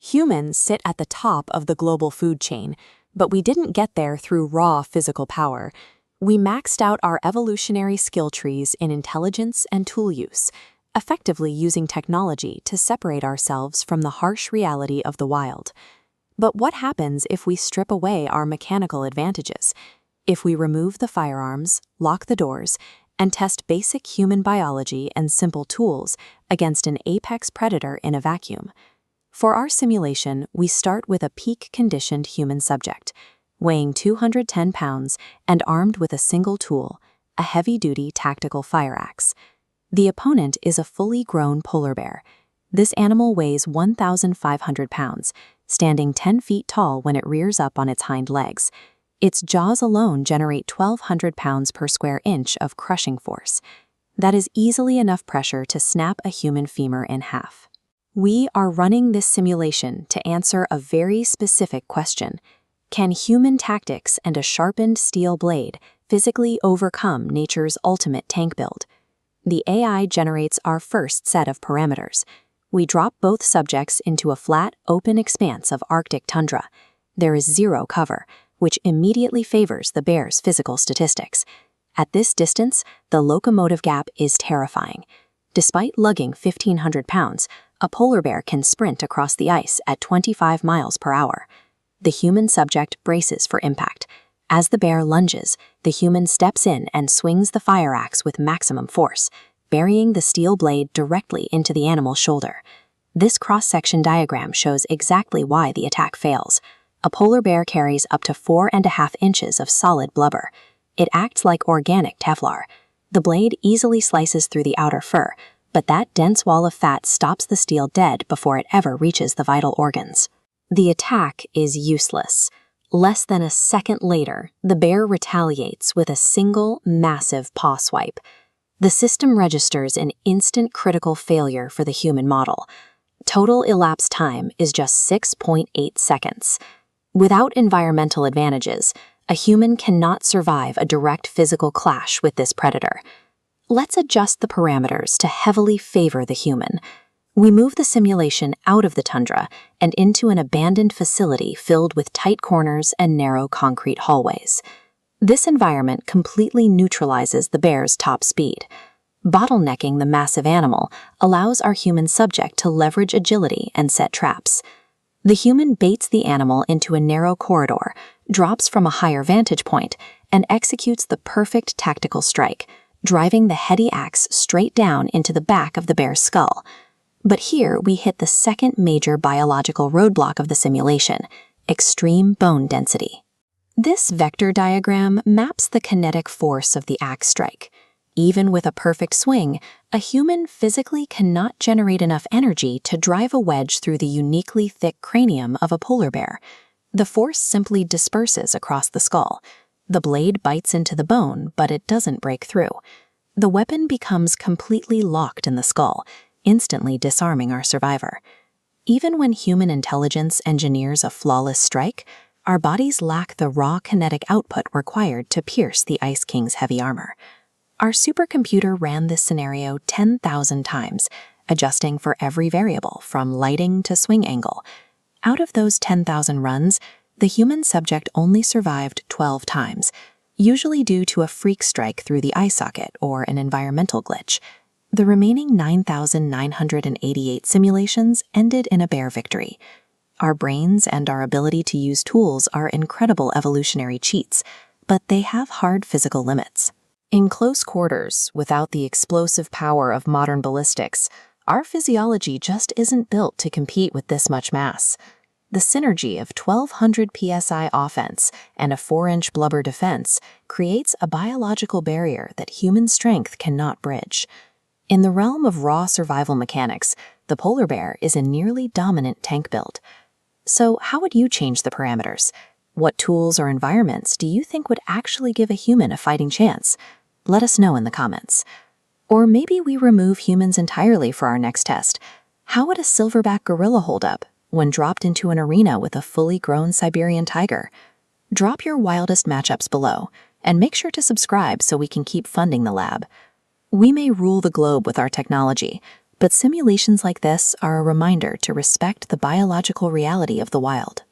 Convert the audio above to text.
Humans sit at the top of the global food chain, but we didn't get there through raw physical power. We maxed out our evolutionary skill trees in intelligence and tool use, effectively using technology to separate ourselves from the harsh reality of the wild. But what happens if we strip away our mechanical advantages? If we remove the firearms, lock the doors, and test basic human biology and simple tools against an apex predator in a vacuum? For our simulation, we start with a peak-conditioned human subject, weighing 210 pounds and armed with a single tool, a heavy-duty tactical fire axe. The opponent is a fully grown polar bear. This animal weighs 1,500 pounds, standing 10 feet tall when it rears up on its hind legs. Its jaws alone generate 1,200 pounds per square inch of crushing force. That is easily enough pressure to snap a human femur in half. We are running this simulation to answer a very specific question. Can human tactics and a sharpened steel blade physically overcome nature's ultimate tank build? The AI generates our first set of parameters. We drop both subjects into a flat, open expanse of Arctic tundra. There is zero cover, which immediately favors the bear's physical statistics. At this distance, the locomotive gap is terrifying. Despite lugging 1,500 pounds, a polar bear can sprint across the ice at 25 miles per hour. The human subject braces for impact. As the bear lunges, the human steps in and swings the fire axe with maximum force, burying the steel blade directly into the animal's shoulder. This cross-section diagram shows exactly why the attack fails. A polar bear carries up to 4.5 inches of solid blubber. It acts like organic Teflon. The blade easily slices through the outer fur, but that dense wall of fat stops the steel dead before it ever reaches the vital organs. The attack is useless. Less than a second later, the bear retaliates with a single, massive paw swipe. The system registers an instant critical failure for the human model. Total elapsed time is just 6.8 seconds. Without environmental advantages, a human cannot survive a direct physical clash with this predator. Let's adjust the parameters to heavily favor the human. We move the simulation out of the tundra and into an abandoned facility filled with tight corners and narrow concrete hallways. This environment completely neutralizes the bear's top speed. Bottlenecking the massive animal allows our human subject to leverage agility and set traps. The human baits the animal into a narrow corridor, drops from a higher vantage point, and executes the perfect tactical strike, driving the heady axe straight down into the back of the bear's skull. But here we hit the second major biological roadblock of the simulation: extreme bone density. This vector diagram maps the kinetic force of the axe strike. Even with a perfect swing, a human physically cannot generate enough energy to drive a wedge through the uniquely thick cranium of a polar bear. The force simply disperses across the skull. The blade bites into the bone, but it doesn't break through. The weapon becomes completely locked in the skull, instantly disarming our survivor. Even when human intelligence engineers a flawless strike, our bodies lack the raw kinetic output required to pierce the Ice King's heavy armor. Our supercomputer ran this scenario 10,000 times, adjusting for every variable from lighting to swing angle. Out of those 10,000 runs, the human subject only survived 12 times, usually due to a freak strike through the eye socket or an environmental glitch. The remaining 9,988 simulations ended in a bear victory. Our brains and our ability to use tools are incredible evolutionary cheats, but they have hard physical limits. In close quarters, without the explosive power of modern ballistics, our physiology just isn't built to compete with this much mass. The synergy of 1,200 psi offense and a 4-inch blubber defense creates a biological barrier that human strength cannot bridge. In the realm of raw survival mechanics, the polar bear is a nearly dominant tank build. So how would you change the parameters? What tools or environments do you think would actually give a human a fighting chance? Let us know in the comments. Or maybe we remove humans entirely for our next test. How would a silverback gorilla hold up when dropped into an arena with a fully grown Siberian tiger? Drop your wildest matchups below, and make sure to subscribe so we can keep funding the lab. We may rule the globe with our technology, But simulations like this are a reminder to respect the biological reality of the wild.